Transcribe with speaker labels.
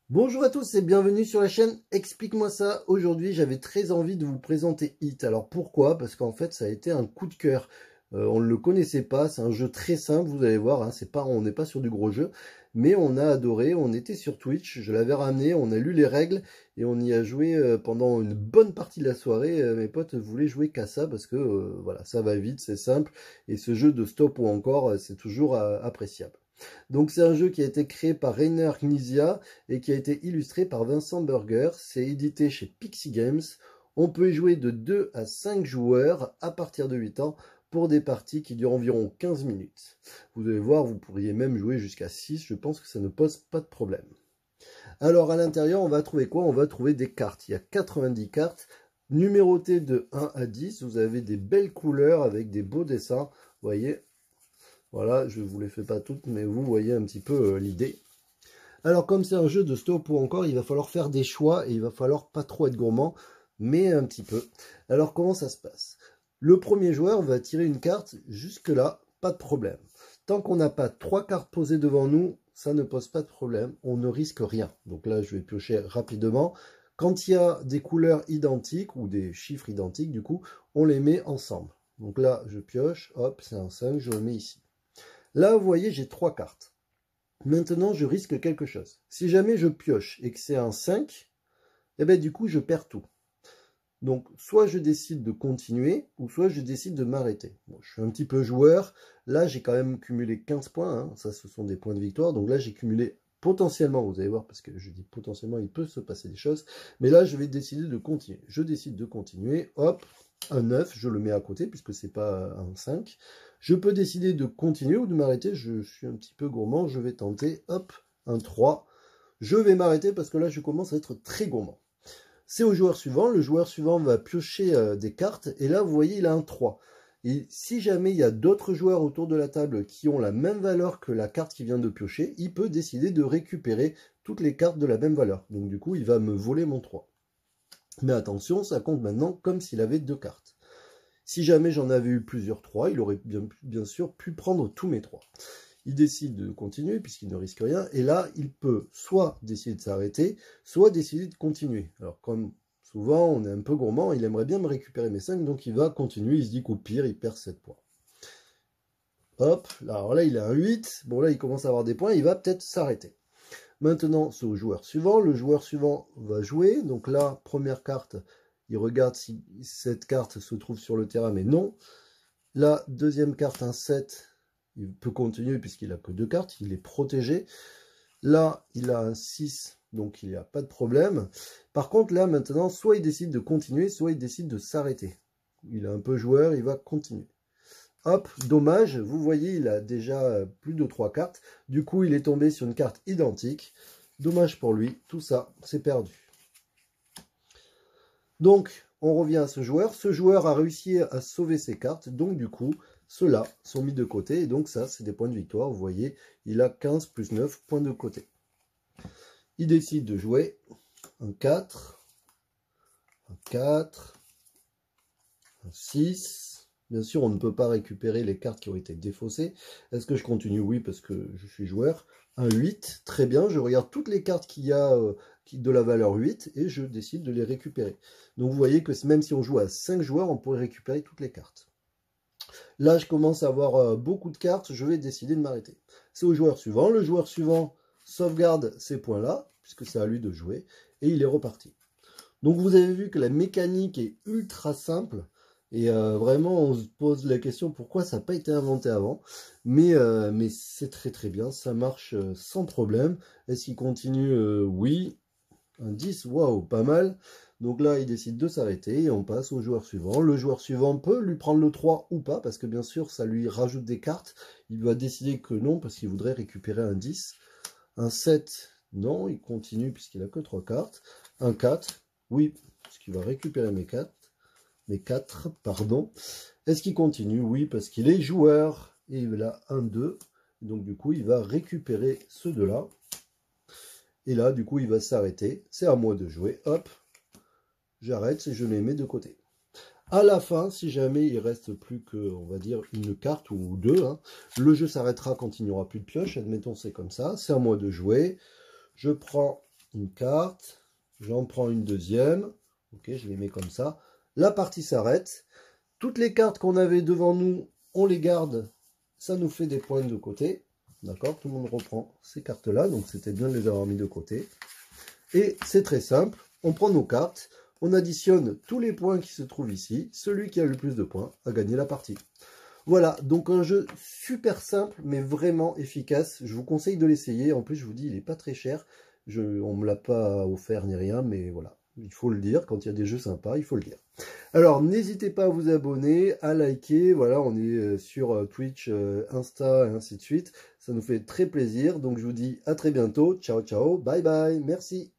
Speaker 1: Bonjour à tous et bienvenue sur la chaîne Explique-moi ça. Aujourd'hui, j'avais très envie de vous présenter Hit. Alors pourquoi? Parce qu'en fait, ça a été un coup de cœur. On ne le connaissait pas, c'est un jeu très simple, vous allez voir, hein, on n'est pas sur du gros jeu, mais on a adoré, on était sur Twitch, je l'avais ramené, on a lu les règles et on y a joué pendant une bonne partie de la soirée. Mes potes voulaient jouer qu'à ça parce que voilà, ça va vite, c'est simple et ce jeu de stop ou encore, c'est toujours appréciable. Donc c'est un jeu qui a été créé par Rainer Knizia et qui a été illustré par Vincent Burger. C'est édité chez Pixie Games. On peut y jouer de 2 à 5 joueurs à partir de 8 ans pour des parties qui durent environ 15 minutes. Vous allez voir, vous pourriez même jouer jusqu'à 6. Je pense que ça ne pose pas de problème. Alors à l'intérieur, on va trouver quoi? On va trouver des cartes. Il y a 90 cartes numérotées de 1 à 10. Vous avez des belles couleurs avec des beaux dessins. Vous voyez, voilà, je ne vous les fais pas toutes, mais vous voyez un petit peu l'idée. Alors comme c'est un jeu de stop ou encore, il va falloir faire des choix et il va falloir pas trop être gourmand, mais un petit peu. Alors comment ça se passe? Le premier joueur va tirer une carte, jusque là, pas de problème. Tant qu'on n'a pas 3 cartes posées devant nous, ça ne pose pas de problème, on ne risque rien. Donc là, je vais piocher rapidement. Quand il y a des couleurs identiques, ou des chiffres identiques, du coup, on les met ensemble. Donc là, je pioche, hop, c'est un 5, je le mets ici. Là, vous voyez, j'ai 3 cartes. Maintenant, je risque quelque chose. Si jamais je pioche et que c'est un 5, eh ben, du coup, je perds tout. Donc, soit je décide de continuer, ou soit je décide de m'arrêter. Bon, je suis un petit peu joueur. Là, j'ai quand même cumulé 15 points. Hein. Ça, ce sont des points de victoire. Donc là, j'ai cumulé potentiellement, vous allez voir, parce que je dis potentiellement, il peut se passer des choses. Mais là, je vais décider de continuer. Je décide de continuer. Hop, un 9, je le mets à côté, puisque c'est pas un 5. Je peux décider de continuer ou de m'arrêter. Je suis un petit peu gourmand. Je vais tenter, hop, un 3. Je vais m'arrêter parce que là, je commence à être très gourmand. C'est au joueur suivant. Le joueur suivant va piocher des cartes. Et là, vous voyez, il a un 3. Et si jamais il y a d'autres joueurs autour de la table qui ont la même valeur que la carte qu'il vient de piocher, il peut décider de récupérer toutes les cartes de la même valeur. Donc du coup, il va me voler mon 3. Mais attention, ça compte maintenant comme s'il avait 2 cartes. Si jamais j'en avais eu plusieurs 3, il aurait bien sûr pu prendre tous mes 3. Il décide de continuer puisqu'il ne risque rien. Et là, il peut soit décider de s'arrêter, soit décider de continuer. Alors comme souvent, on est un peu gourmand, il aimerait bien me récupérer mes 5, donc il va continuer. Il se dit qu'au pire, il perd 7 points. Hop, alors là, il a un 8. Bon, là, il commence à avoir des points. Il va peut-être s'arrêter. Maintenant, c'est au joueur suivant. Le joueur suivant va jouer. Donc là, première carte, il regarde si cette carte se trouve sur le terrain, mais non. La deuxième carte, un 7, il peut continuer puisqu'il n'a que 2 cartes, il est protégé. Là, il a un 6, donc il n'y a pas de problème. Par contre, là, maintenant, soit il décide de continuer, soit il décide de s'arrêter. Il est un peu joueur, il va continuer. Hop, dommage, vous voyez, il a déjà plus de 3 cartes. Du coup, il est tombé sur une carte identique. Dommage pour lui, tout ça, c'est perdu. Donc, on revient à ce joueur. Ce joueur a réussi à sauver ses cartes. Donc, du coup, ceux-là sont mis de côté. Et donc, ça, c'est des points de victoire. Vous voyez, il a 15 plus 9 points de côté. Il décide de jouer un 4, un 4, un 6. Bien sûr, on ne peut pas récupérer les cartes qui ont été défaussées. Est-ce que je continue? Oui, parce que je suis joueur. Un 8, très bien. Je regarde toutes les cartes qu'il y a de la valeur 8 et je décide de les récupérer. Donc vous voyez que même si on joue à 5 joueurs, on pourrait récupérer toutes les cartes. Là, je commence à avoir beaucoup de cartes. Je vais décider de m'arrêter. C'est au joueur suivant. Le joueur suivant sauvegarde ces points-là, puisque c'est à lui de jouer, et il est reparti. Donc vous avez vu que la mécanique est ultra simple. Et vraiment, on se pose la question pourquoi ça n'a pas été inventé avant. Mais c'est très très bien, ça marche sans problème. Est-ce qu'il continue? Oui. Un 10, waouh, pas mal. Donc là, il décide de s'arrêter et on passe au joueur suivant. Le joueur suivant peut lui prendre le 3 ou pas, parce que bien sûr, ça lui rajoute des cartes. Il va décider que non, parce qu'il voudrait récupérer un 10. Un 7, non, il continue puisqu'il n'a que 3 cartes. Un 4, oui, parce qu'il va récupérer mes 4. Mes 4, pardon. Est-ce qu'il continue? Oui, parce qu'il est joueur. Et il a un 2. Donc du coup, il va récupérer ceux deux-là. Et là, du coup, il va s'arrêter. C'est à moi de jouer. Hop, j'arrête et je les mets de côté. À la fin, si jamais il reste plus que, on va dire, une carte ou deux, hein, le jeu s'arrêtera quand il n'y aura plus de pioche. Admettons, c'est comme ça. C'est à moi de jouer. Je prends une carte, j'en prends une deuxième, ok, je les mets comme ça, la partie s'arrête, toutes les cartes qu'on avait devant nous, on les garde, ça nous fait des points de côté, d'accord, tout le monde reprend ces cartes-là, donc c'était bien de les avoir mis de côté, et c'est très simple, on prend nos cartes, on additionne tous les points qui se trouvent ici, celui qui a le plus de points a gagné la partie. Voilà, donc un jeu super simple, mais vraiment efficace. Je vous conseille de l'essayer. En plus, je vous dis, il n'est pas très cher. On ne me l'a pas offert ni rien, mais voilà. Il faut le dire, quand il y a des jeux sympas, il faut le dire. Alors, n'hésitez pas à vous abonner, à liker. Voilà, on est sur Twitch, Insta et ainsi de suite. Ça nous fait très plaisir. Donc, je vous dis à très bientôt. Ciao, ciao. Bye, bye. Merci.